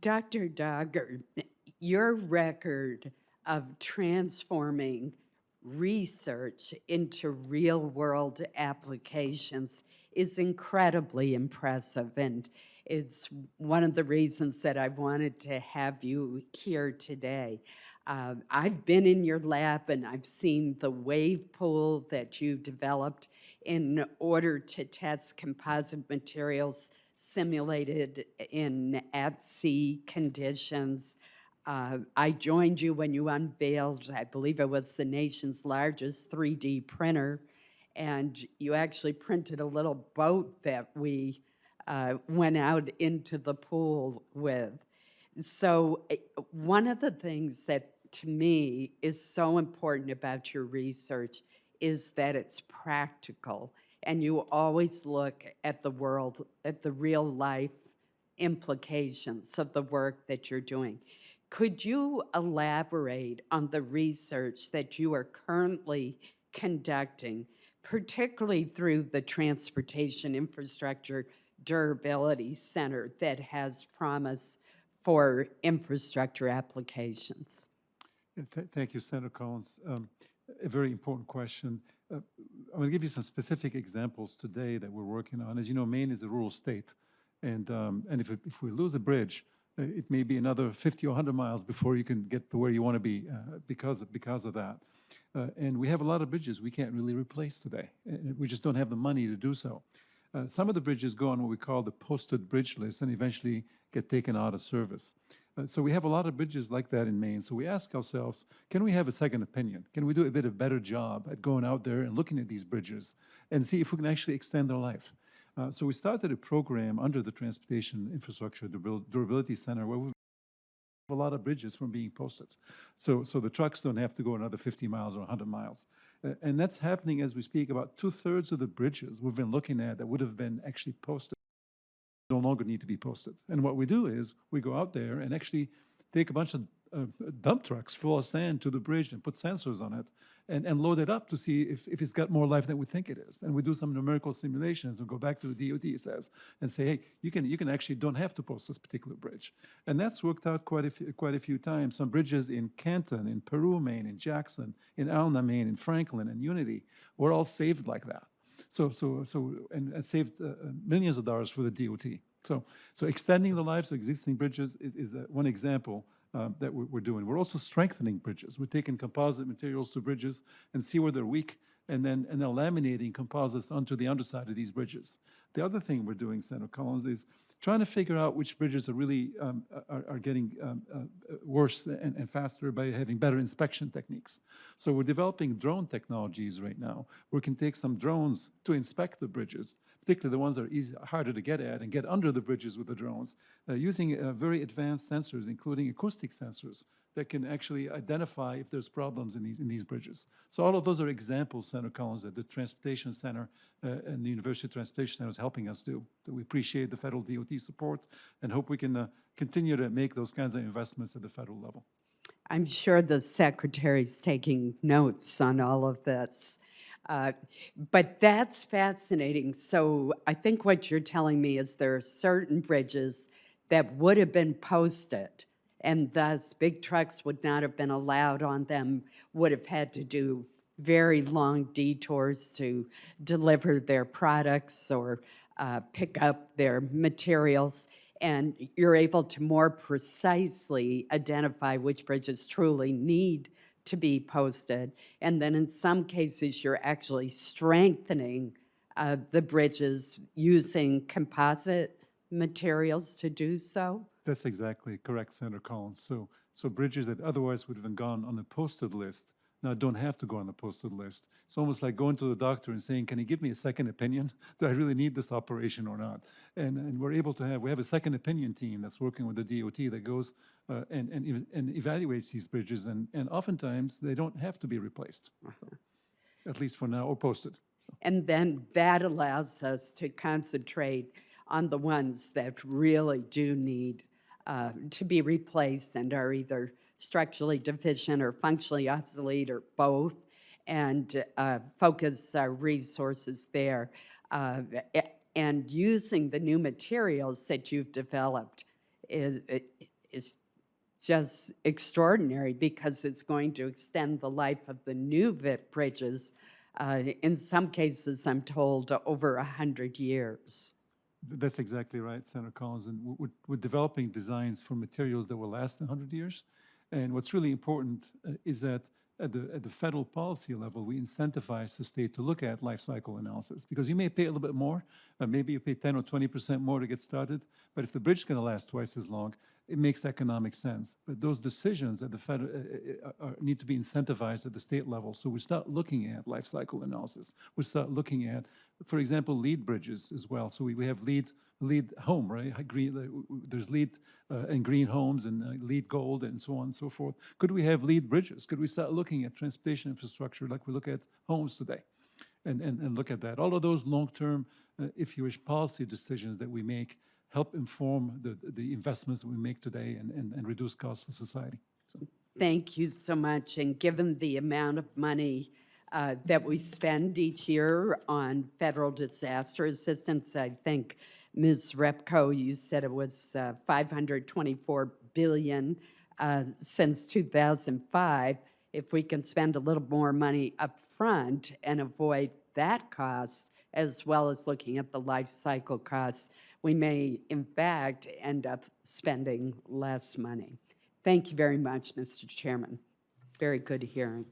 Dr. Dagher, your record of transforming research into real-world applications is incredibly impressive, and it's one of the reasons that I wanted to have you here today. I've been in your lab and I've seen the wave pool that you developed in order to test composite materials simulated in at-sea conditions. I joined you when you unveiled, I believe it was the nation's largest 3D printer, and you actually printed a little boat that we went out into the pool with. So one of the things that to me is so important about your research is that it's practical, and you always look at the world, at the real life implications of the work that you're doing. Could you elaborate on the research that you are currently conducting, particularly through the Transportation Infrastructure Durability Center that has promise for infrastructure applications? Thank you, Senator Collins. A very important question. I'm going to give you some specific examples today that we're working on. As you know, Maine is a rural state, and if we lose a bridge, it may be another 50 or 100 miles before you can get to where you want to be because of that. And we have a lot of bridges we can't really replace today. We just don't have the money to do so. Some of the bridges go on what we call the posted bridge list and eventually get taken out of service. So we have a lot of bridges like that in Maine. So we ask ourselves, can we have a second opinion? Can we do a bit of better job at going out there and looking at these bridges and see if we can actually extend their life? So we started a program under the Transportation Infrastructure Durability Center where we've a lot of bridges from being posted. So the trucks don't have to go another 50 miles or 100 miles. And that's happening as we speak. About 2/3 of the bridges we've been looking at that would have been actually posted no longer need to be posted. And what we do is we go out there and actually take a bunch of dump trucks full of sand to the bridge and put sensors on it and load it up to see if it's got more life than we think it is. And we do some numerical simulations and go back to the DOT, says, and say, hey, you can actually don't have to post this particular bridge. And that's worked out quite a few times. Some bridges in Canton, in Peru, Maine, in Jackson, in Alna, Maine, in Franklin, and Unity were all saved like that. And saved millions of dollars for the DOT. So extending the lives of existing bridges is one example that we're doing. We're also strengthening bridges. We're taking composite materials to bridges and see where they're weak, and then laminating composites onto the underside of these bridges. The other thing we're doing, Senator Collins, is trying to figure out which bridges are really are getting worse and faster by having better inspection techniques. So we're developing drone technologies right now. We can take some drones to inspect the bridges, particularly the ones that are harder to get at, and get under the bridges with the drones, using very advanced sensors, including acoustic sensors, that can actually identify if there's problems in these bridges. So all of those are examples, Senator Collins, that the Transportation Center and the University of Transportation Center is helping us do. So we appreciate the federal DOT support and hope we can continue to make those kinds of investments at the federal level. I'm sure the secretary's taking notes on all of this. But that's fascinating. So I think what you're telling me is there are certain bridges that would have been posted, and thus big trucks would not have been allowed on them, would have had to do very long detours to deliver their products or pick up their materials. And you're able to more precisely identify which bridges truly need to be posted. And then in some cases, you're actually strengthening the bridges using composite materials to do so. That's exactly correct, Senator Collins. So bridges that otherwise would have gone on the posted list now don't have to go on the posted list. It's almost like going to the doctor and saying, can you give me a second opinion? Do I really need this operation or not? And we're able to we have a second opinion team that's working with the DOT that goes and evaluates these bridges, and oftentimes they don't have to be replaced, so, at least for now, or posted. So. And then that allows us to concentrate on the ones that really do need to be replaced and are either structurally deficient or functionally obsolete or both, and focus our resources there. And using the new materials that you've developed is just extraordinary because it's going to extend the life of the new bridges, in some cases, I'm told, over 100 years. That's exactly right, Senator Collins. And we're developing designs for materials that will last 100 years. And what's really important is that at the federal policy level, we incentivize the state to look at life cycle analysis, because you may pay a little bit more, maybe you pay 10 or 20% more to get started, but if the bridge is going to last twice as long, it makes economic sense. But those decisions at the federal need to be incentivized at the state level. So we start looking at life cycle analysis. We start looking at, for example, LEED bridges as well. So we have LEED home, right? There's LEED and green homes and LEED gold and so on and so forth. Could we have LEED bridges? Could we start looking at transportation infrastructure like we look at homes today? And look at that. All of those long-term, if you wish, policy decisions that we make help inform the investments that we make today and reduce costs to society. So. Thank you so much. And given the amount of money that we spend each year on federal disaster assistance, I think, Ms. Repko, you said it was $524 billion since 2005. If we can spend a little more money up front and avoid that cost, as well as looking at the life cycle costs, we may, in fact, end up spending less money. Thank you very much, Mr. Chairman. Very good hearing.